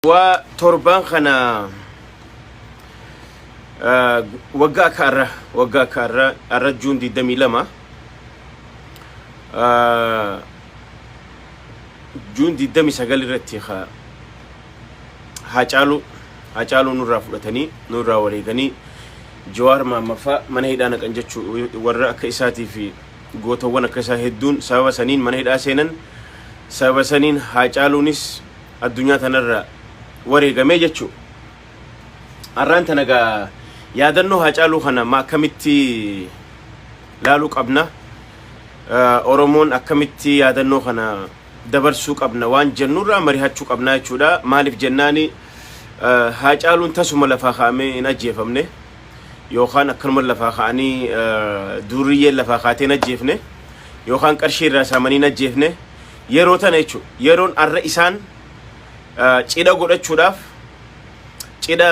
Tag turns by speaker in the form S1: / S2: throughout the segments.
S1: وتربان خنا وقا كارة الرجون دي دمي لما جون دي دمي سقال رتيخا هاجالو نورا فلتني نورا وريغني جوار ما مفا من هيدانا كنجتشو ورا كيساتي في قوتو وانا كيسا هدون سوا سنين من هيدا سنن سوا سنين هاجالو نس الدنيا تنرى وريغمي جتشو أران تنقى يادنو هاجالو خنا ما كمتي لالو قبنا أورومون أكمتي يادنو خنا دبرسو قبنا وان جنورا مريحاتشو قبنا يچودا مالف جناني هاجالون تسو لفاخامي نجيفمني يوخان أكرمل لفاخاني دورية لفاخاتي نجيفني يوخان كرشير راسامني نجيفني يروتا نيچو يرون الرئيسان چيدا قدتشو داف چيدا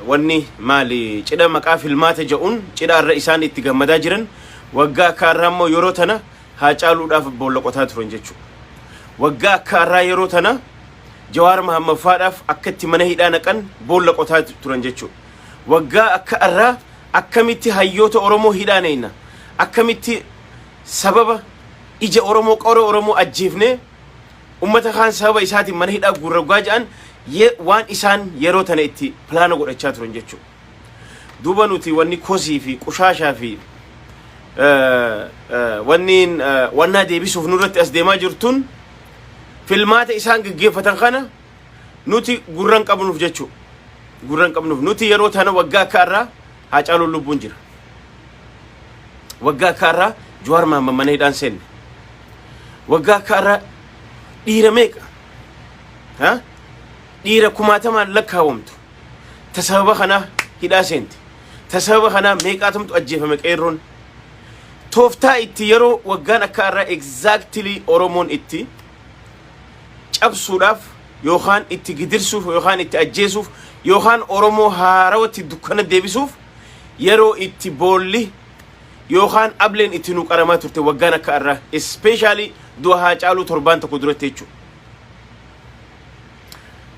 S1: وني مالي چيدا مقاف المات جاون چيدا الرئيسان اتقامدا جرن وقا كارامو يروتنا هاجالو داف بولقوتا ترنجچو وقا كارا يروتنا جوار محمد فاداف أكتي منهيدانا كان بولقوتا ترنجچو وقا أكارا أكمتي هايوتو أورومو هيدانينا أكمتي سبب إجا أورومو قورو أورومو أجيفني أمتا خان سبب إساتي منهيدا قرقواجان وان إسان يروتنا إتي بلانو قد أچاترون جيچو دوبا نوتي واني كوزي في قشاشا في وانين وانا دي بيسوف نورت أسديما جرتون فيلمات إسان قيفتن خانا نوتي قران قبنوف جيچو قران قبنوف نوتي يروتنا وقا كارا هاجالو اللبون جر وقا كارا جوار ما منهيدان سن وقا كارا ديرا ميكا ها ديرا كماتما لك هاومتو تسبب خنا هدا سنت تسبب خنا ميكاتمتو أجيفا مكيرون توفتا إتي يرو وقان أكارا exactly أورومون إتي أبسولاف يوخان إتي قدرسوف يوخان إتي أجيسوف يوخان أورومو هاروتي دكانا ديبسوف يرو إتي بولي يوخان أبلين إتي نوك أراماتو تي وقان أكارا especially دو هاجالو تربان تقدرو تيچو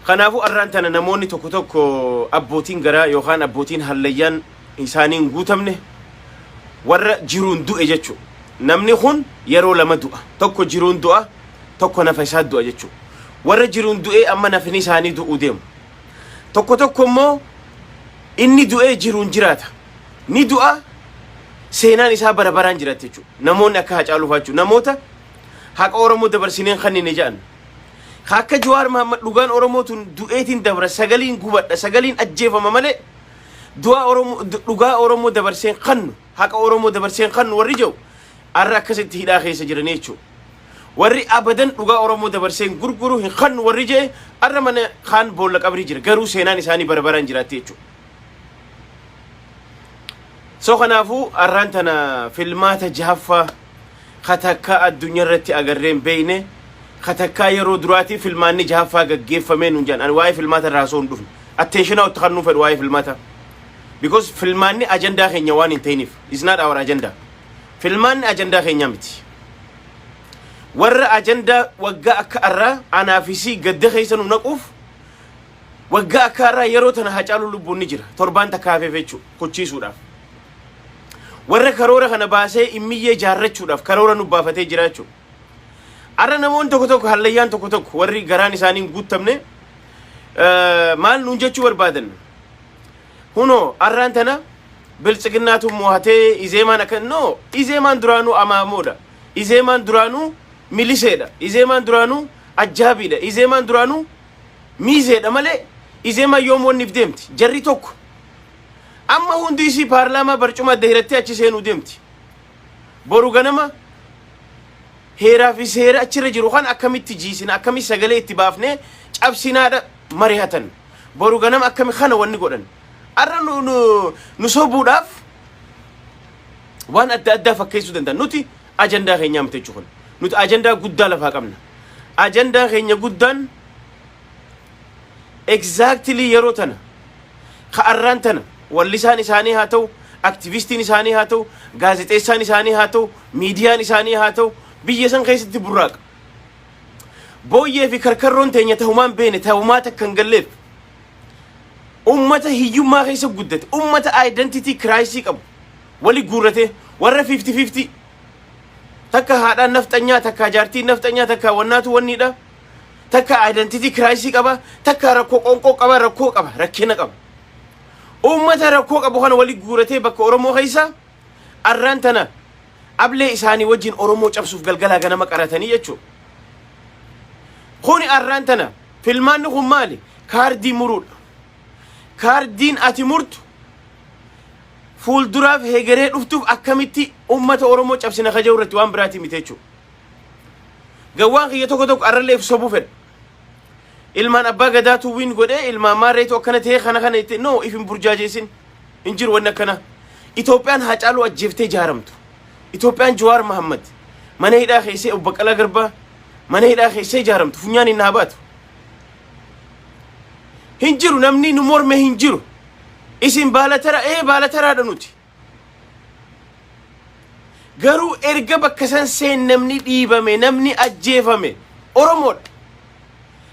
S1: خنافو أرانتنا نموني توكو توكو أبوتين غرا يوخان أبوتين هالليان إنسانين قوتمني ورّا جيرون دو إجتشو نمني خون يرو لما دوء توكو جيرون دوء توكو نفسات دوء إجتشو ورّا جيرون دوء أما نفني ساني دوء ديم توكو مو إني دوء جيرون جراتا ني دوء سينان إسا برابران جرات إجتشو نمون أكا هاجالو فاتشو نموتا حق أورمو دبر سنين خاني نجان خاكا جوار محمد لغان أورموتون دوئتين دبر سغلين قوبت سغلين أجيفا ممالي لغا أورمو دبر سين خانو حق أورمو دبر سين خانو ورجو أرى كسد هدا خيسا جرانيچو وري أبداً لغا أورمو دبر سين غرغرو هن خانو ورجي أرى من خان بولك أبري جر غرو سينان إساني بربران جراتيچو سو خنافو أرانتنا فيلمات جهفة خطاكا الدنيا رتي أغرين بيني خطاكا يرو دراتي فيلماني جهفة غيف فمين ونجان أنا واي فيلمات الراسون دوفن attention أو تخنو في واي فيلمات because فيلماني أجندا خي نيوان انتينيف is not our agenda فيلماني أجندا خي نيامتي ورّا أجندا وقا أكارا أنا فيسي قد خيسانو نقوف وقا أكارا يرو تنا هاجالو لبون نجر تربان تكافي فيچو كوچيسو داف ورّا كارورا خنا باسي إمية جارچو داف كارورا نبافتي جراچو أرى نمون توكو هالليان توكو ورّي غراني سانين قوتمني مال نونجچو بربادن هونو أرانتنا بلسقناتو موهاتي إزيمان أكن نو إزيمان درانو أمامودا إزيمان درانو ميليسيدا إزيمان درانو أجابيدا إزيمان درانو ميزيدا مالي إزيمان يوم ونف ديمت جري توكو أما هنديسي بارلاما برچوما دهرتي أچي سينو ديمت بورو غنما هيرا في سيرا أچرا جرو خان أكامي تجيسينا أكامي سغلي اتبافني أبسينا دا مريحتن بورو غنم أكامي خانا واني قولن أرى نصوبو داف وان أدى فكيسو دندان نوتي أجندا خينيا متجوخن نوتي أجندا قدى لفاقمنا أجندا خينيا قدان exactly يروتنا خأرانتنا واللسان إساني هاتو أكتيفيستين إساني هاتو غازيتيسان إساني هاتو ميديان إساني هاتو بيجيسان خيست براق booyyee fi karkarroon teenya tahumaan beene tahumaa takkan galleef ummata hiyyummaa keessa guddate ummata identity crisis qabu wali guurrate warra 50-50 takka haadhaan nafxanyaa takka jaartiin nafxanyaa takka wannaatu wanniidha takka identity crisis qaba takka rakkoo qonqoo qaba rakkoo qaba rakkina qaba ummata rakkoo qabu kana wali guurrate bakka Oromoo keessa arraan tana ablee isaanii wajjin Oromoo cabsuuf galgalaa ganama qaratanii jechuudha. Kuni arraan tana filmaanni kun maali? Kaardii muruudha. Kaardiin ati murtu fuulduraaf hegeree dhuftuuf akkamitti ummata Oromoo cabsina kaja'u irratti waan biraati miti jechuudha. Gawwaan kiyya tokko tokko arrallee if sobuu fedha. Ilmaan abbaa gadaatu wiin godhee ilmaan maarreetu akkana ta'ee kana itti no ifin burjaajeessin hin jiru wanni akkana. Itoophiyaan Haacaaluu ajjeeftee jaaramtu. Itoophiyaan Jawaar Mohammad mana hidhaa keessee Obbo Baqqalaa Garbaa mana hidhaa keessee jaaramtu funyaan hin habaatu. Hin jiru namni nu morme hin jiru. Isin baalataraadha nuti. Garuu erga bakka san seen namni dhiibame namni ajjeefame Oromoodha.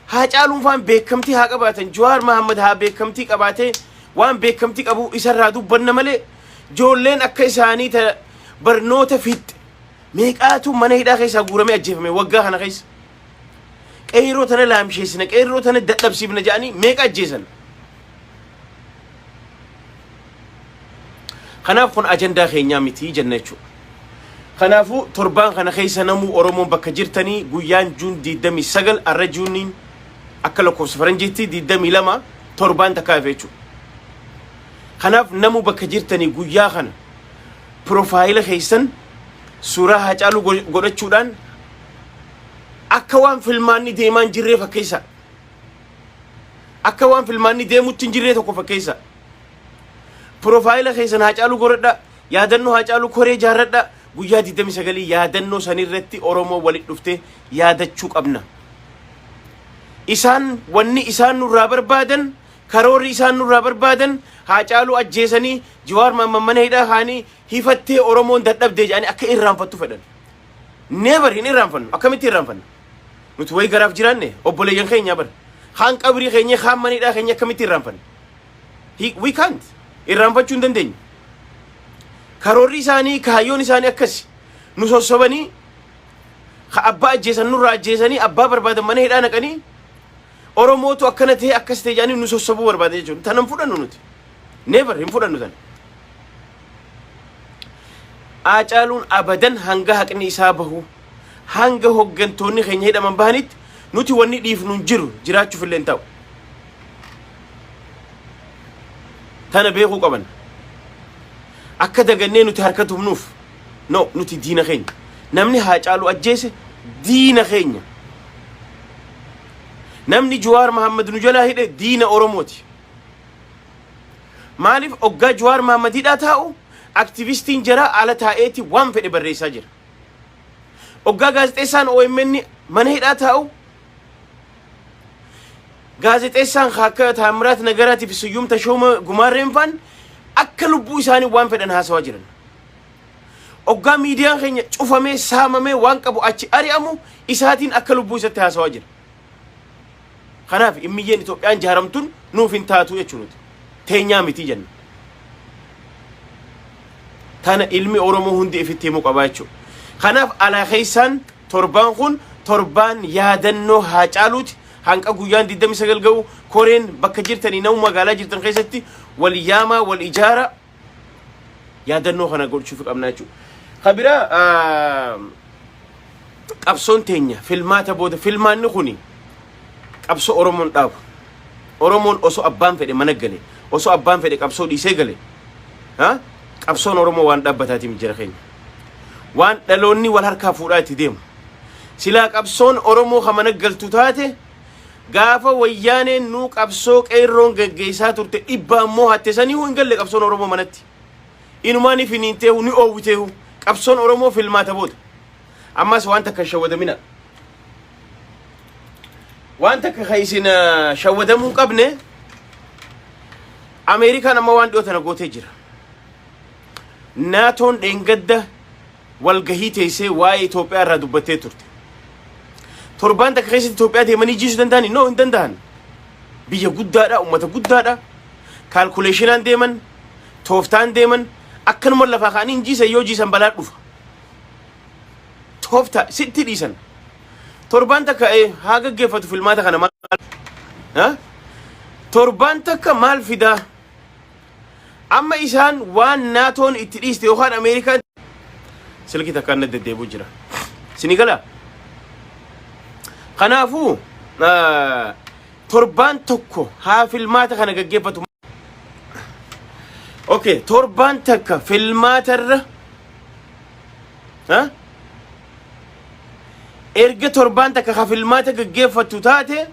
S1: Haacaaluun faan beekamtii haa qabaatan Jawaar Mohammad haa beekamtii qabaatee waan beekamtii qabu isarraa dubbanna malee joolleen akka isaanii ta barnoota fitte meeqaatu mana hidhaa keessaa guurame ajjeefame waggaa kana keessa. Qeerroo tana laamsheessina qeerroo tana dadhabsiifna jedhanii meeqa ajjeesan. Kanaaf kun ajandaa keenyaa miti jenna jechuudha. Kanaafuu torbaan kana keessa namuu Oromoon bakka jirtanii guyyaan Juun 29 arra Juuniin akka lakkoofsa faranjiitti 22 torbaan takkaaf jechuudha. Kanaaf namuu bakka jirtanii guyyaa kana profaayila keessan suuraa Haacaaluu godhachuudhaan akka waan filmaanni deemaan jirree fakkeessa. Akka waan filmaanni deemutti hin jirree tokko fakkeessa. Profaayila keessan Haacaaluu godhadha yaadannoo Haacaaluu koree jaarradha guyyaa 29 yaadannoo sanirratti Oromoo walitti dhufte yaadachuu qabna. Isaan wanni isaan nurraa barbaadan karoorri isaan nurraa barbaadan Haacaaluu ajjeesanii Jawaar Mohammad mana hidhaa kaanii hifattee Oromoon dadhabdee jedhanii akka irraanfattu fedhan. Never hin irraanfannu akkamitti irraanfanna? Nuti way garaaf jiraanne obboleeyyan keenya bar haan qabrii keenya haan mana hidhaa keenya akkamitti irraanfanna? We can't irraanfachuu hin dandeenyu. Karoorri isaanii kaayyoon isaanii akkas nu sossobanii ka abbaa ajjeesan nurraa ajjeesanii abbaa barbaadan mana hidhaa naqanii Oromootu akkana ta'e akkas ta'e jedhanii nu sossobuu barbaada jechuudha. Tanan fudhannu nuti. Never hin fudhannu tan. Haacaaluun abadan hanga haqni isaa bahu hanga hoggantoonni keenya hidhaman bahanitti nuti wanni dhiifnu hin jiru jiraachuuf illee hin ta'u. Tana beekuu qaban. Akka dagannee nuti harka tufnuuf no nuti diina keenya. Namni Haacaaluu ajjeese diina keenya. Namni Jawaar Mohammad nu jalaa hidhe diina Oromooti. Maaliif oggaa Jawaar Mohammad hidhaa taa'u aktivistiin jara ala taa'eeti waan fedhe barreessaa jira. Oggaa gaazexeessaan OMN mana hidhaa taa'u gaazexeessaan akka Taamiraat Nagaraati fi Suyyum Tashooma Gumaarreen faan akka lubbuu isaanii waan fedhan haasawaa jiran. Oggaa miidiyaan keenya cufamee saamamee waan qabu achi ari'amu isaatiin akka lubbuu isatti haasawaa jira. Kanaaf immiyyeen Itoophiyaan jaaramtuun nuuf hin taatu jechuudha. Teenyaa miti jenna. Tana ilmi Oromoo hundi ifitti himuu qaba jechuudha. Kanaaf alaa keessaan torbaan kun torbaan yaadannoo Haacaaluuti. Hanqa guyyaan 29 ga'u koreen bakka jirtanii namu magaalaa jirtan keessatti wal yaamaa wal ijaara yaadannoo kana godhuuf qabna jechuudha. Kabira qabsoon teenya filmaata booda filmaanni kuni qabsoo Oromoon dhaabu. Oromoon osoo abbaan fedhe mana gale osoo abbaan fedhe qabsoo dhiisee gale qabsoon Oromoo waan dhaabbataatiif jira keenya. Waan dhaloonni wal harkaa fuudhaa itti deemu. Silaa qabsoon Oromoo ka mana galtu taate gaafa wayyaaneen nuu qabsoo qeerroon geggeessaa turte dhibbaa immoo hatte sanii hin galle qabsoon Oromoo manatti. Inumaan ifiniinteehu ni oowwiteehu qabsoon Oromoo filmaata booda. Ammas waan takka shawwadamina. Waan takka isin shawwadamuu qabne Ameerikaan amma waan dhiyootana gootee jira. Naatoon dheengadda walgahii teessee waa'ee Itoophiyaa irraa dubbattee turte. torbaan takka keessatti Itoophiyaa deemanii jiisuu danda'ani? No, hin danda'an. Biyya guddaadha, ummata guddaadha. Kalkuleeshinaan deeman, tooftaan deeman, akkanuma lafaa ka'anii hin jiisan. Yoo jiisan balaa dhufa. Tooftaa sitti dhiisan. Torbaan takka haa gaggeeffatu filmaata kana maal? Torbaan takka maal fidaa? Amma isaan waan naatoon itti dhiiste yookaan Ameerikaan silkii takka na deddeebi'u jira. Sinigala. Kanaafuu torbaan tokko haa filmaata kana gaggeeffatu. Okay, torbaan takka filmaatarra erga torbaan takka haa filmaata gaggeeffatu taate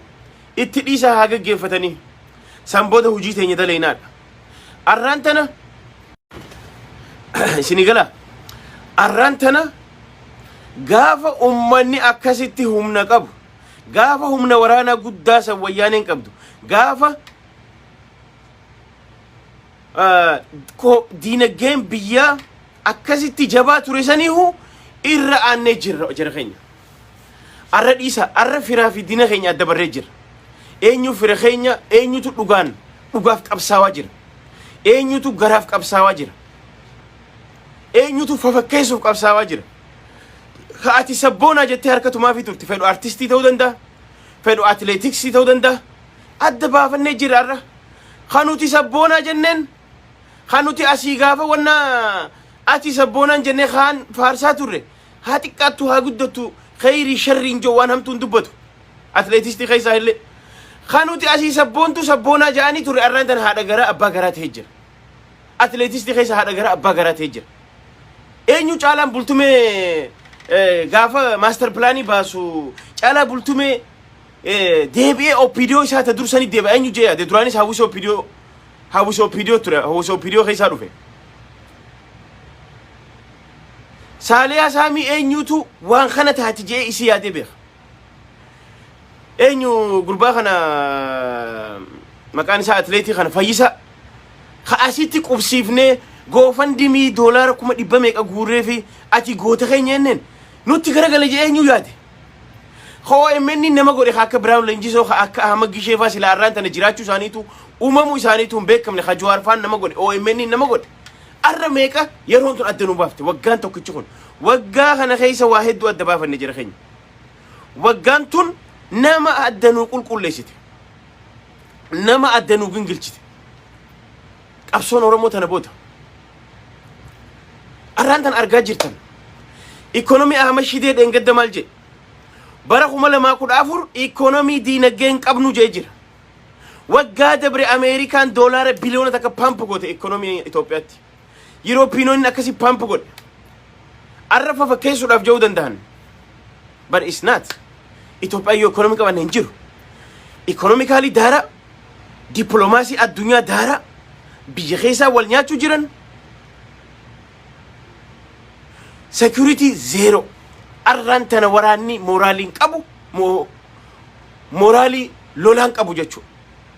S1: itti dhiisa haa gaggeeffatanii. San booda hojii teenya daleenaadha. Arraan tana Sinigala. Arraan tana gaafa ummanni akkasitti humna qabu, gaafa humna waraanaa guddaa san wayyaaneen qabdu, gaafa diinagdeen biyyaa akkasitti jabaa ture saniihu irra aannee jira keenya. Arra dhiisa, arra firaa fi diina keenya adda barree jira. Eenyu fira keenya, eenyutu dhugaaf qabsaawaa jira. Eenyutu garaaf qabsaawaa jira. Eenyutu fafakkeessuuf qabsaawaa jira. Ati sabboonaa jettee harka tumaafii turte. Fedhu artistii ta'uu danda'a. Fedhu atileetiksii ta'uu danda'a. Adda baafannee jira arra. Kanuti sabboonaa jenneen. Kanuti asii gaafa wanna ati sabboonaan jennee kaan faarsaa turre. Haa xiqqaattu haa guddattu khayrii sharriin joo waan hamtuun dubbatu. Atileetistii keessaa illee. Kanuti asii sabboontu sabboonaa ja'anii turre arraan tan haadha garaa abbaa garaa ta'ee jira. Atileetistii keessa haadha garaa abbaa garaa ta'ee jira. Eenyu caalaan bultumee gaafa maaster pilaanii baasu caalaa bultumee deebi'ee opiidiyoo isaa ta dursanii deebi'a eenyu jee yaade duraanis hawwisa opiidiyoo ture hawwisa opiidiyoo keessaa dhufe. Saaliyaa Saamii eenyutu waan kana taati jee isii yaadee beeka. Eenyu gurbaa kana maqaan isaa atileetii kana Fayyisaa ka'asitti qubsiifnee goofandimii doolaara 100 meeqa guurree fi ati goota keenya jenneen nutti garagala jee eenyu yaade. OMN nama godhe akka Biraawun Leenjisoo akka Ahmad Gisheefaa sila arraan tana jiraachuu isaaniitu uumamuu isaaniitu hin beekamne Jawaar Faan nama godhe OMN nama godhe. Arra meeqa yeroon tun adda nu baafte waggaan tokkichi kun waggaa kana keessa waa hedduu adda baafanne jira keenya. Waggaan tun nama adda nu qulqulleessite. Nama adda nu gingilchite. Qabsoon Oromoo tana booda. Arraan tan argaa jirtan. Ikonomii Ahmad Shidee dheengadda maal jedhe? Bara 2014 ikonomii diinagdeen qabnu jee jira. Waggaa dabre Ameerikaan doolaara biliyoona takka pamp goote ikonomii Itoophiyaatti. Yuroopiinoonni akkasii pamp godhe. Arra fafakkeessuudhaaf ja'uu danda'an. But it's not. Itoophiyaan yoo ikonomii qaban hin jiru. Ikonomikaalii daara, dippiloomaasii addunyaa daara, biyya keessaa wal nyaachuu jiran. Security zero. Arraan tana waraanni moraaliin qabu moraalii lolaan qabu jechuudha.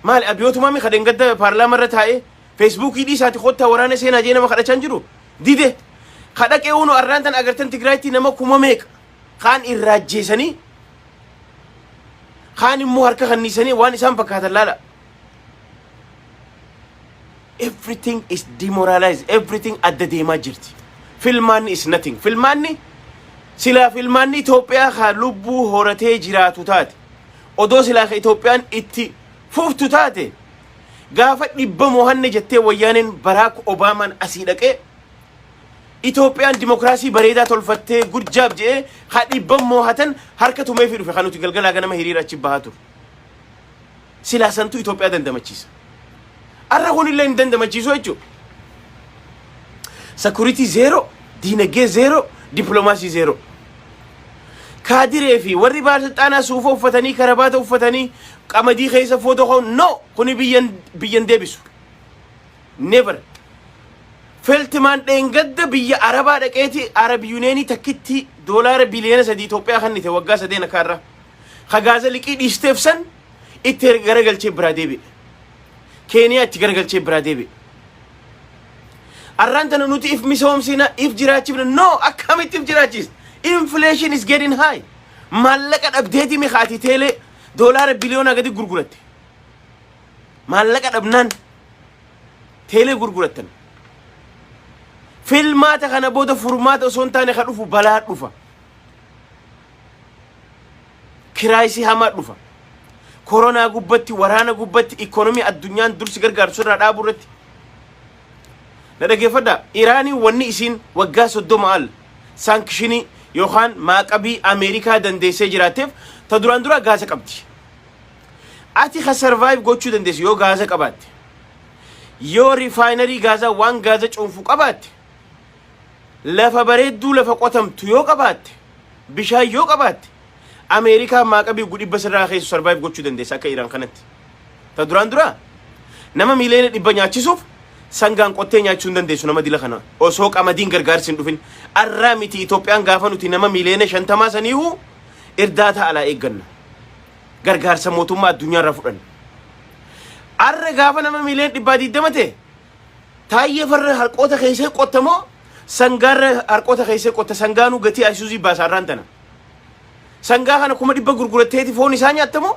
S1: Maali abiyootumaa mi kadeen gadda paarlaamaa irra taa'ee feesbuukii dhiisaati kottaa waraana seenaa jee nama kadhachaa jiru. Dide kadhaqee uunu arraan tan agartan Tigraayitti nama 1,000 meeqa kaan irraajjeesanii kaan immoo harka kanniisanii waan isaan fakkaatan laala. Everything is demoralized. Everything adda deemaa jirti. Filmaanni is nothing. Filmaanni silaa filmaanni Itoophiyaa haa lubbuu horatee jiraatu taate. Odoo silaa Itoophiyaan itti fuftu taate gaafa dhibba mohanne jettee wayyaaneen Baraak Obaamaan asii dhaqee Itoophiyaan dimokiraasii bareedaa tolfattee gurjaab jedhee haa dhibba mohatan harka tumee fi dhufe kanuti galgalaa ganama hiriira achi bahaa ture. Silaa santu Itoophiyaa dandamachiisa. Arra kunillee hin dandamachiisu jechuudha. Security zero, diinagdee zero, dippiloomaasii zero. Kaadiree fi warri baalixaanaa suufa uffatanii karabaata uffatanii qamadii keessa footoo ka'uun no kuni biyyan deebisu. Never. Feltimaan dheengadda biyya Arabaa dhaqeeti Arab Yuuneenii takkitti doolaara biliyoona 3 Itoophiyaa kannite waggaa 3 akaarra. Hagaaza liqii dhiisteef san itti garagalchee biraa deebi'e. Keeniyaa itti garagalchee biraa deebi'e. Arraan tana nuti if misoomsina if jiraachifna no akkamitti if jiraachis. Inflation is getting high. maallaqa dhabdeeti mi haati teelee doolaara biliyoona gadi gurguratte maallaqa dhabnaan teelee gurgurattan filmaata kana booda furmaata osoo hin taane ka dhufu balaa dhufa kiraayisii hamaa dhufa koronaa gubbatti waraana gubbatti ikoonomii addunyaan dursi gargaarsu irraa dhaabu irratti na dhageeffadha iraanii wanni isiin waggaa 30 al saankishinii yookaan maaqabii Ameerikaa dandeessee jiraateef ta duraan dura gaaza qabdi ati ka survive gochuu dandeessu yoo gaaza qabaatte yoo refinery gaaza waan gaaza cuunfu qabaatte lafa bareedduu lafa qotamtu yoo qabaatte bishaan yoo qabaatte Ameerikaa maaqabii gudibba sirraa keessu survive gochuu dandeessa akka Iraan kanatti ta duraan dura nama miiliyoona 100 nyaachisuuf sangaan qottee nyaachuu hin dandeessu nama dila kana osoo qamadiin gargaarsi hin dhufin arraa miti Itoophiyaan gaafa nuti nama miiliyoona 50 saniihu irdaata alaa eegganna gargaarsa mootummaa addunyaa irraa fudhanna arra gaafa nama miiliyoona 120 ta'e taayyee farra harqoota keessee qottamoo sangaarra harqoota keessee qotta sangaanuu gatii Isuuzii baasaarraan tana sangaa kana kuma 100 gurguratteeti foon isaa nyaattamoo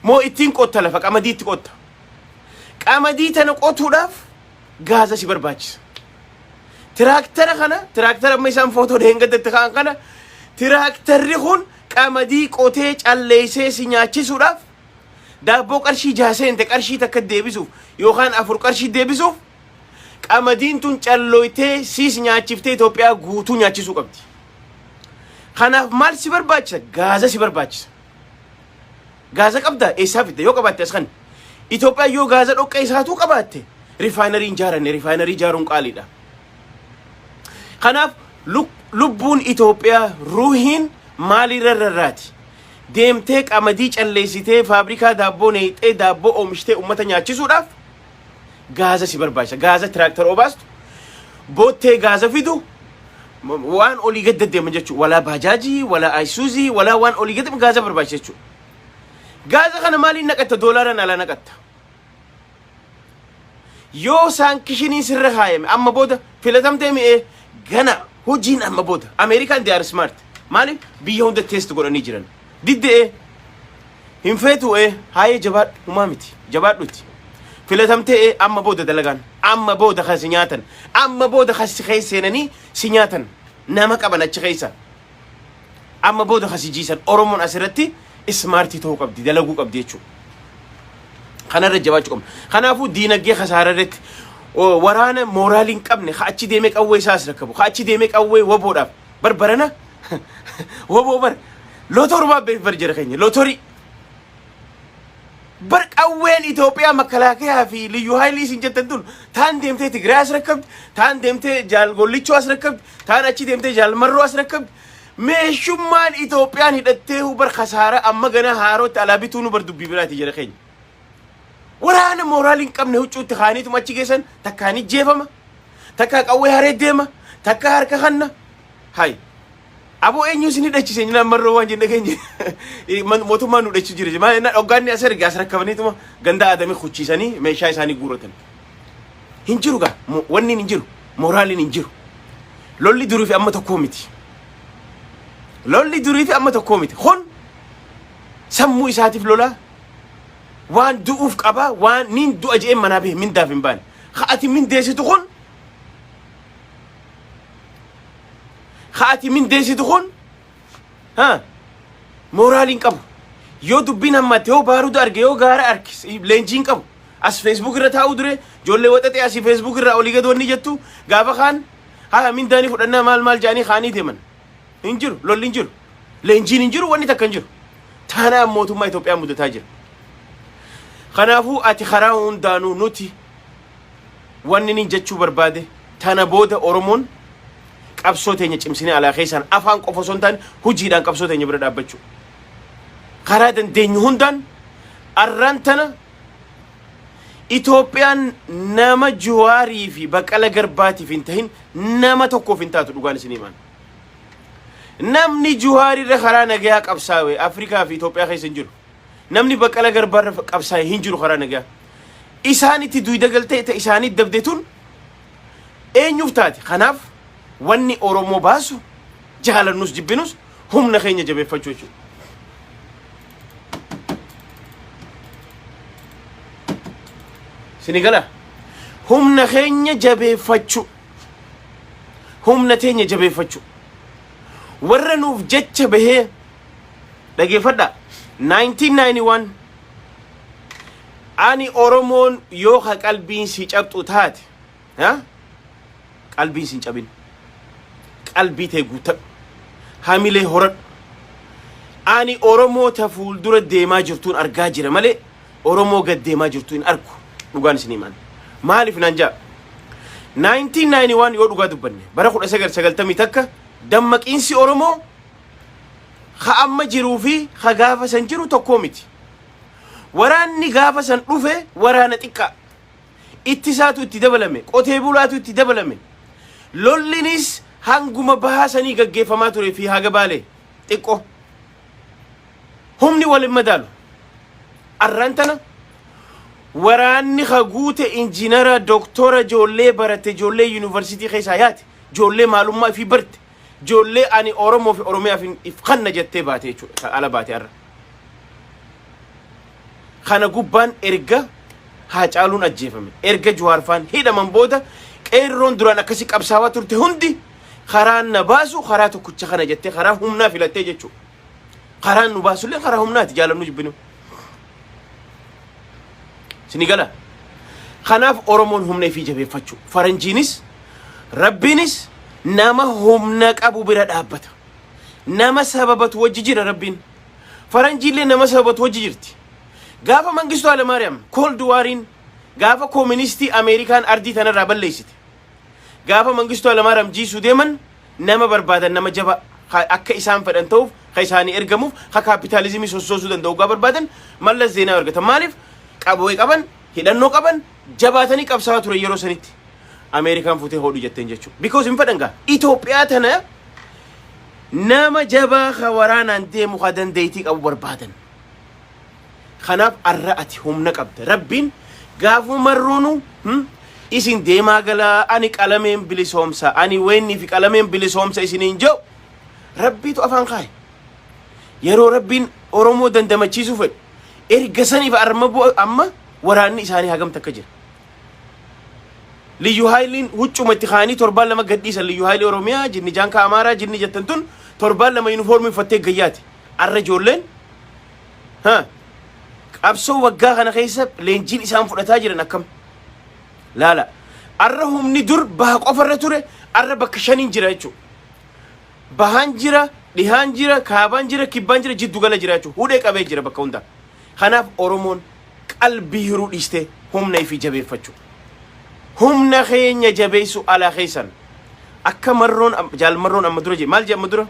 S1: moo ittiin qotta lafa qamadii itti qotta qamadii tana qotuudhaaf gaaza si barbaachisa tiraaktara amma isaan footoo deengaddatti kaan kana tiraaktarri kun qamadii qotee calleessee si nyaachisuudhaaf daabboo qarshii 6 qarshii takka deebisuuf yookaan 4 qarshii deebisuuf qamadiin tun callooytee siis nyaachiftee Itoophiyaa guutuu nyaachisuu qabdi kanaaf maal si barbaachisa gaaza si barbaachisa gaaza qabda eessaa fidda yoo qabaatte as kan Itoophiyaa yoo gaaza dhoqqee isaatuu qabaatte refinery ijaaranne refinery ijaaruun qaaliidha kanaaf lubbuun Itoophiyaa ruuhiin maalirra rarraati deemtee qamadii calleessitee faabrikaa daabboo neexxee daabboo oomishtee ummata nyaachisuudhaaf gaaza si barbaachisa gaaza tiraaktara obaastu boottee gaaza fidu waan olii gad deddeema jechuudha walaa baajaajii walaa Isuuzii walaa waan olii gad gaaza barbaachisa jechuudha gaaza kana maaliin naqatta doolaaraan ala naqatta yoo saankishinii sirra kaayame amma booda filatamtee mi'ee gana hojiin amma booda Ameerikaan they are smart maaliif biyya hunda test godhanii jiran diddee hin feetu haayee jabaadhu humaa miti jabaadhutti filatamtee amma booda dalagaan amma booda kan si nyaatan amma booda kan si keesseenanii si nyaatan nama qaban achi keessa amma booda kan si jiisan Oromoon asirratti ismaartii ta'uu qabdi dalaguu qabdi jechuudha kanarra jabaachuu qabna kanaafuu diinagdee khasaara irratti waraana moraaliin qabne achi deemee qawwee isaas rakkabu achi deemee qawwee woboodhaaf barbarana woboo bar lootorumaa bar jira keenya lootorii bar qawween Itoophiyaa makalaakaa fi liyyuu haayilii isin jettan tun taan deemtee Tigraay as rakkabdi taan deemtee jaal gollichoo as rakkabdi taan achi deemtee jaal marroo as rakkabdi meeshummaan Itoophiyaan hidhattee bar khasaara amma gana haarootti alaabituu nu bar dubbii biraati jira keenya waraana moraaliin qabne huccuutti kaaniituma achi geessan takkaan ijjeefama takkaa qawwee haree deema takkaa harka kanna hay aboo eenyu isin hidhachise nyina marroo waan jenne keenya mootummaan nu hidhachu jira maal na dhoggaanni as erga as rakkabaniituma ganda adamii kuchiisanii meeshaa isaanii guuratan hin jiru gaa wanni hin jiru moraaliin hin jiru lolli durii fi amma tokkoo miti lolli durii fi amma tokkoo miti kun sammuu isaatiif lolaa waan du'uuf qaba waan nin du'a jee manaa bee mindaaf hin baan haati min deesitu kun haati min deesitu kun ha moraaliin qabu yoo dubbiin hammatte yoo baaruudu arge yoo gaara arkis leenjiin qabu as Facebook irra taa'u dure joollee waxaxee asii Facebook irra olii gadoonni jettu gaafa kaan haa min daanii fudhannaa maal jaanii kaanii deeman hin jiru lolli hin jiru leenjiin hin jiru wanni takka hin jiru taanaa mootummaa Itoophiyaa mudataa jira kanaafuu ati karaa hundaanuu nuti wanni nin jechuu barbaade tana booda Oromoon qabsoo teenya cimsinee alaa keessaan afaan qofa osoo hin taane hojiidhaan qabsoo teenya bira dhaabbachuu karaa dandeenyu hundaan arraan tana Itoophiyaan nama Juwaarii fi Baqqala Garbaatiif hin tahin nama tokkoof hin taatu dhugaan isin himan namni Juwaarii irra karaa nagayaa qabsaa'e Afrikaa fi Itoophiyaa keessa hin jiru namni Baqqala Garbaa irra qabsaa'e hin jiru karaa nagayaa isaanitti duyda galtee ta isaanii dabdeetun eenyuuf taate kanaaf wanni Oromoo baasu jaalannus jibbinus humna keenya jabeeffachuu jechuudha. Sinigala humna keenya jabeeffachuu, humna teenya jabeeffachuu. Warra nuuf jecha bahee dhageeffadha 1991 ani Oromoon yoo ka qalbiin si cabxu taate qalbiin si cabin qalbii tee guuttadhu hamilee horadhu. Ani Oromoo ta fuuldura deemaa jirtuun argaa jira malee Oromoo gad deemaa jirtu hin argu. Dhugaan isin himan maaliif nan jaa 1991 yoo dhugaa dubbanne bara 1990 takka dammaqiinsi Oromoo ka amma jiruu fi ka gaafa san jiru tokko miti. Waraanni gaafa san dhufe waraana xiqqaa ittisaatu itti dabalame, qotee bulaatu itti dabalame, lollinis hanguma bahaasanii gaggeeffamaa ture fi haga baalee xiqqoo humni waliin madaalu. Arrantana waraanni ka guute injiinara doktora ijoollee barate, ijoollee yuunivarsiitii keessaa yaate, ijoollee maalummaa fi barte, ijoollee ani Oromoo fi Oromiyaaf if kanna jettee baate jechuudha. Ala baate arra kana gubbaan erga Haacaaluun ajjeefame, erga Jawaarfaan hidhaman booda qeerroon duraan akkasi qabsaawaa turte hundi karaan na baasu karaa tokkicha kana jettee karaa humnaa filattee jechuudha. Karaan nu baasullee karaa humnaati jaalannu jibbinu. Sinigala kanaaf Oromoon humna fi jabeeffachuu, faranjiinis rabbiinis nama humna qabu bira dhaabbata. Nama sababatu wajji jira rabbiin. Faranjiillee nama sababatu wajji jirti. Gaafa Mangistuu Hayilamaariyaam Cold Wariin gaafa kooministii Ameerikaan ardii tanarraa balleessite, gaafa Mangistuu Hayilamaariyaam jiisuu deeman nama barbaadan, nama jaba akka isaan fedhan ta'uuf ka isaanii ergamuuf ka kaapitaalizimii sossoosuu danda'u gaa barbaadan Mallas Zeenaawi argatan. Maaliif qaboo qaban, hidhannoo qaban, jabaatanii qabsaawaa ture yeroo sanitti Ameerikaan futee hodhu jetteen jechuudha. Because hin fedhan gaa Itoophiyaa tana nama jabaa ka waraanaan deemu ka dandeettii qabu barbaadan. Kanaaf arra ati humna qabda. Rabbiin gaafu marruunu isin deemaa galaa ani qalameen bilisoomsa, ani weenni fi qalameen bilisoomsa isiniin jedhu Rabbiitu afaan kaaye. Yeroo Rabbiin Oromoo dandamachiisuu fedhu erga saniif amma waraanni isaanii hagam takka jira. Liyyu Haayiliin huccuma itti kaanii torbaan lama gadhiisan. Liyyu Haayilii Oromiyaa, jinni jaanka Amaaraa, jinni jettan tun torbaan lama yuunifoormii uffattee gayyaati. Arra ijoolleen qabsoo waggaa kana keessa leenjiin isaan fudhataa jiran akkam laala. Arra humni dur baha qofarra ture arra bakka shaniin jira jechuudha. Bahaan jira, dhihaan jira, kaabaan jira, kibbaan jira, jiddu gala jira jechuudha. Hudhee qabee jira bakka hundaa. Kanaaf Oromoon qalbii hiruu dhiistee humna fi jabeeffachuu, humna keenya jabeessu alaa keessan akka marroon jaalmarroon amma dura jee maal jee amma dura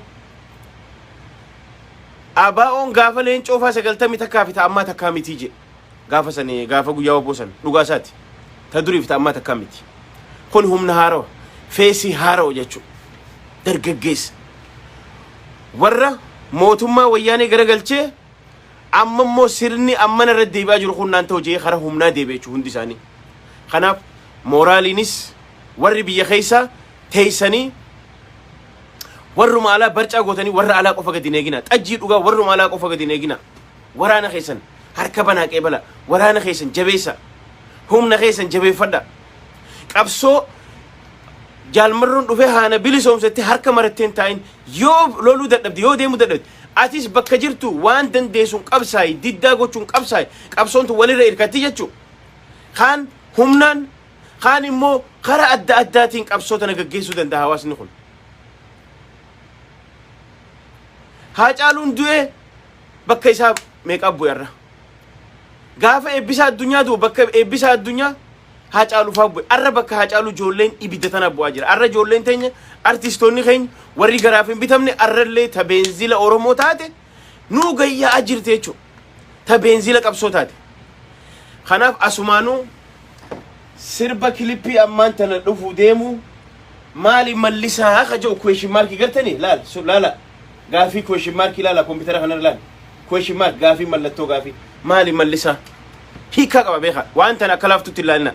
S1: abaa'oon gaafa leencoo faa 90 takkaa fi ta'ammaa takkaa miti jee gaafa sanii gaafa guyyaa waboosan dhugaa isaati ta durii fi ta'ammaa takkaa miti. Kun humna haarawa feesii haarawa jechuudha. Dargaggeessa warra mootummaa wayyaanee garagalchee amma immoo sirni ammana irra deebi'aa jiru kun naan ta'u jee kara humnaa deebi'e jechuudha hundi isaanii. Kanaaf mooraaliinis warri biyya keessaa teessanii warruma alaa barcaa gootanii warra alaa qofa gadi neegina. Xajjii dhugaa warruma alaa qofa gadi neegina. Waraana keessan harka banaa qeebala. Waraana keessan jabeessa. Humna keessan jabeeffadha. Qabsoo jaalmarroon dhufee haana bilisoomsatti harka maratteen taa'in yoo loluu dadhabdi yoo deemuu dadhabdi atis bakka jirtu waan dandeessuun qabsaayi diddaa gochuun qabsaayi qabsoontu walirra hirkatti jechuudha. Kaan humnaan kaan immoo karaa adda addaatiin qabsoo tana gaggeessuu danda'a hawaasni kun. Haacaaluun du'ee bakka isaa meeqa bu'e irra gaafa eebbisaa addunyaa du'u bakka eebbisaa addunyaa Haacaaluu fa'aa bu'e arra bakka Haacaaluu ijoolleen ibidda tana bu'aa jira. Arra ijoolleen teenya artistoonni keenya warri garaaf hin bitamne arrallee ta beenzila Oromoo taate nuu gayyaa jirte jechuudha. Ta beenzila qabsoo taate. Kanaaf asumaanuu sirba kilippii ammaan tana dhufuu deemu maali mallisaa haqa jiru question mark gartanii laala gaafii question mark laala kompiitara kana laala question mark gaafii mallattoo gaafii maali mallisaa hiika qaba beeka waan tana akka laaftutti ilaalna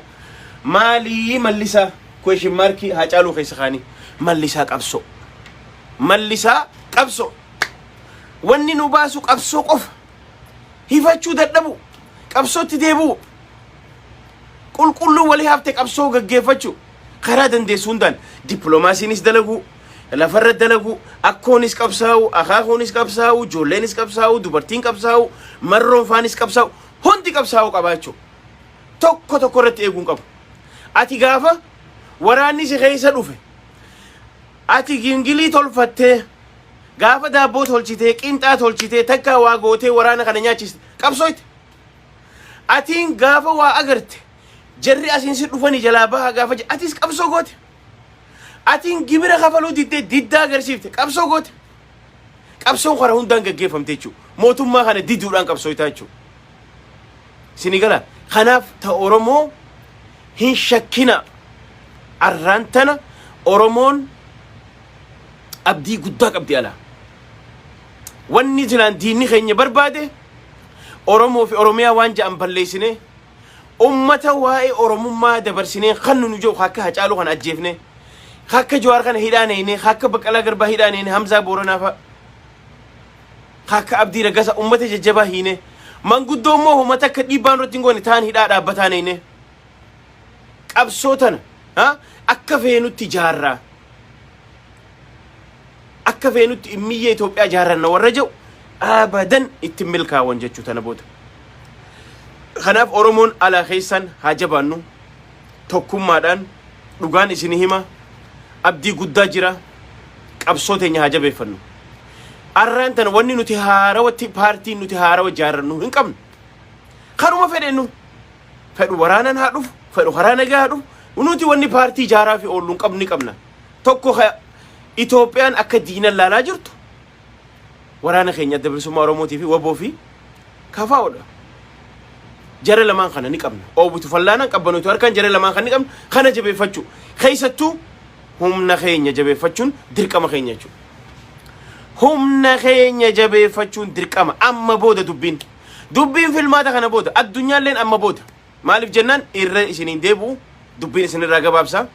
S1: maali mallisaa question mark Haacaaluu keessa kaanii mallisaa qabsoo wanni nu baasu qabsoo qofa hifachuu dadhabu qabsootti deebi'u qulqulluu walii hafte qabsoo gaggeeffachuu karaa dandeessu hundaan dippiloomaasiinis dalagu lafarra dalagu akkoonis qabsaa'u akaakoonis qabsaa'u joolleenis qabsaa'u dubartiin qabsaa'u marroon faanis qabsaa'u hundi qabsaa'u qabaachuu tokko tokko irratti eeguun qabu ati gaafa waraanni si keessa dhufe ati gingilii tolfattee gaafa daabboo tolchitee qinxaa tolchitee takka waa gootee waraana kana nyaachiste qabsooyte atiin gaafa waa agarte jarri asiin si dhufani jalaa baha gaafa atis qabsoo goote atiin gibira kafaluu diddee diddaa agarsiifte qabsoo goote qabsoon kara hundaan gaggeeffamte jechuudha mootummaa kana diduudhaan qabsooytaa jechuudha sinigala kanaaf ta Oromoo hin shakkina arraan tana Oromoon abdii guddaa qabdi ala wanni jilaan diinni keenya barbaade Oromoo fi Oromiyaa waan ja'an balleessine ummata waa'ee Oromummaa dabarsinee kan nu jiru akka Hacaaluu kan ajjeefne akka Jawaar kana hidhaanee akka Baqqalaa Garbaa hidhaanee Hamzaa Booranaa fa akka Abdii Raggaasa ummata jajjabaa hiine manguddoo immoo ummata akka dhiibbaan irratti hin goone ta'an hidhaa dhaabbataanee qabsootana akka feenutti jaarraa akka feenutti immiyya Itoophiyaa jaarranna warra jiru abadan itti milkaawwan jechuu tana booda kanaaf Oromoon alaa keessan haa jabaannu tokkummaadhaan dhugaan isin hima abdii guddaa jira qabsoo teenya haa jabeeffannu arraan tana wanni nuti haarawatti paartiin nuti haarawa jaarrannu hin qabnu kanuma fedhennu fedhu waraanan haa dhufu fedhu karaa nagaa haa dhufu nuti wanni paartii jaaraa fi oolluun qabnu ni qabna tokko Itoophiyaan akka diinan laalaa jirtu waraana keenya adda bilisummaa Oromootii fi waboo fi kafaa'oodha jara lamaan kana ni qabna oobitu fallaanaan qabbanoitu harkaan jara lamaan kana ni qabna kana jabeeffachuu keessattuu humna keenya jabeeffachuun dirqama keenya jechuudha humna keenya jabeeffachuun dirqama amma booda dubbiin filmaata kana booda addunyaalleen amma booda maaliif jennaan irra isiniin deebi'u dubbiin isinirraa gabaabsaa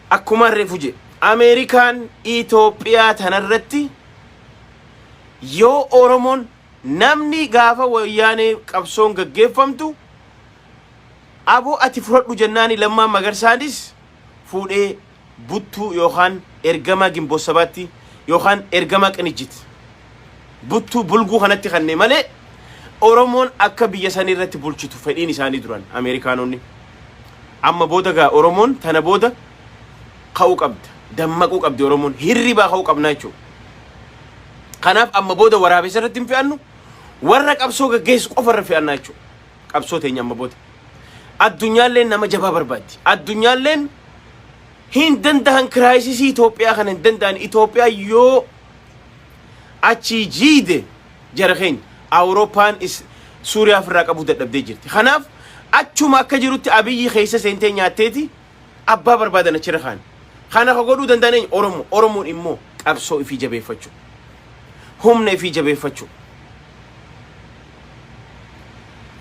S1: akkuma reefu je Amerikaan Itoophiyaa tanarratti yoo Oromoon namni gaafa wayyaanee qabsoon gaggeeffamtu aboo ati fudhadhu jennaani Lammaan Magarsaanis fuudhee buttuu yookaan ergamaa Gimboo Sabaatti yookaan ergamaa Qinijjit buttuu bulguu kanatti kannee malee Oromoon akka biyya sanii irratti bulchitu fedhiin isaanii duran Ameerikaanonni amma booda gaa Oromoon tana booda ka'uu qabda dammaquu qabdi Oromoon hirribaa ka'uu qabnaa jechuudha kanaaf amma booda waraabessa irratti hin fe'annu warra qabsoo gaggeessu qofa irra fe'annaa jechuudha qabsoo teenya amma booda addunyaalleen nama jabaa barbaaddi addunyaalleen hin dandahan kiraayisisii Itoophiyaa kana hin danda'an Itoophiyaa yoo achi jiide jara keenya Awurooppaan Suuriyaa ofirraa qabuu dadhabdee jirti kanaaf achuma akka jirutti Abiyyi keessa seentee nyaatteeti abbaa barbaadan achirra kaan kana ka godhuu danda'an Oromoon immoo qabsoo ifii jabeeffachuu humna ifii jabeeffachuu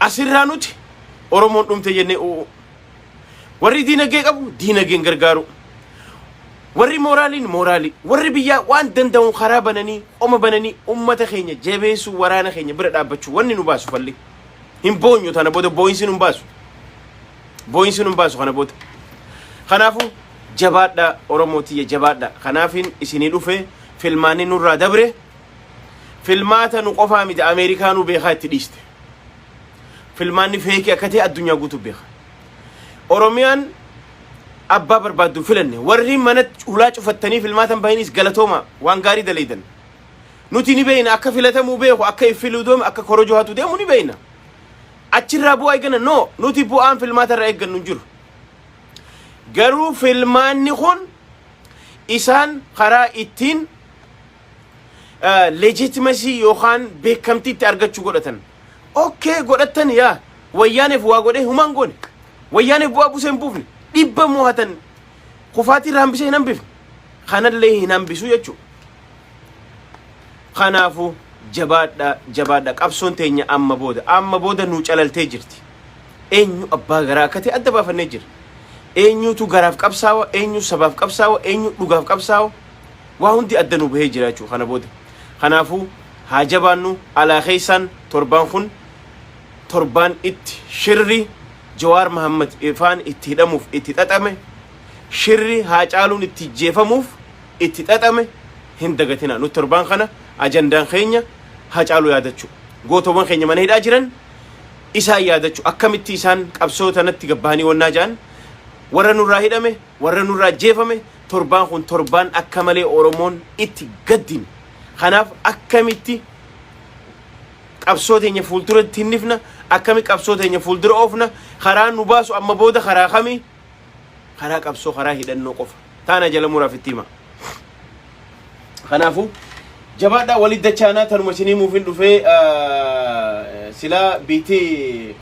S1: asirraa nuti Oromoon dhumte jennee warri diinagdee qabu diinagdeen gargaaru warri mooraalii warri biyyaa waan danda'uun karaa bananii oma bananii ummata keenya jabeessuu waraana keenya bira dhaabbachuu wanni nu baasu falli hin boonyu tana booda booyinsi nu baasu kana booda kanaafu jabaadha Oromootiye jabaadha kanaafin isinii dhufe filmaanni nurraa dabre filmaata nu qofaa miti Ameerikaanuu beekaa itti dhiiste filmaanni feekii akka ta'e addunyaa guutuu beeka Oromiyaan abbaa barbaaddu filanne warri mana hulaa cufattanii filmaatan bahinis galatooma waan gaarii daleeydan nuti ni beeyna akka filatamuu beeku akka ifiluu doome akka korojoo hatu deemu ni beeyna achirraa bu'aa eegganna no nuti bu'aan filmaatarraa eeggannu hin jiru garuu filmaanni kun isaan karaa ittiin legitimacy yookaan beekamtiitti argachuu godhatan okay godhatan yaa wayyaaneef waa godhe humaan goone wayyaaneef bu'aa busee hin buufne dhibba moohatan kufaatii irraa hambisee hin hambifne kanallee hin hambisu jechuudha kanaafu jabaadha qabsoon teenya amma booda nuu calaltee jirti eenyu abbaa garaa akka ta'e adda baafannee jira eenyutu garaaf qabsaawa eenyu sabaaf qabsaawa eenyu dhugaaf qabsaawa waa hundi adda nu bahee jira jechuudha kana booda kanaafu hajabannu ala khaysan torban khun torban shirri Jawaar Mohammad ifaan itti hidhamuuf itti xaxame shirri Haacaaluun itti jeefamuuf itti xaxame hin dagatina nu torban kana ajandaan keenya Haacaaluu yaadachuu gootowwan keenya mana hidhaa jiran isaa yaadachuu akkamitti isaan qabsoo tanatti gabbahanii wannaa jaan warra nurraa hidhame warra nurraa jeefame torban kun torban akka malee Oromoon itti gaddin kanaaf akkamitti qabsoo teenya fuulduratti hinnifna akkami qabsoo teenya fuuldura oofna karaa nu baasu amma booda karaa kami karaa qabsoo karaa hidhannoo qofa taana jala muraaf itti hima kanaafu jabaadha walid dachaanaa tanuma isinii muufin dhufee sila biitii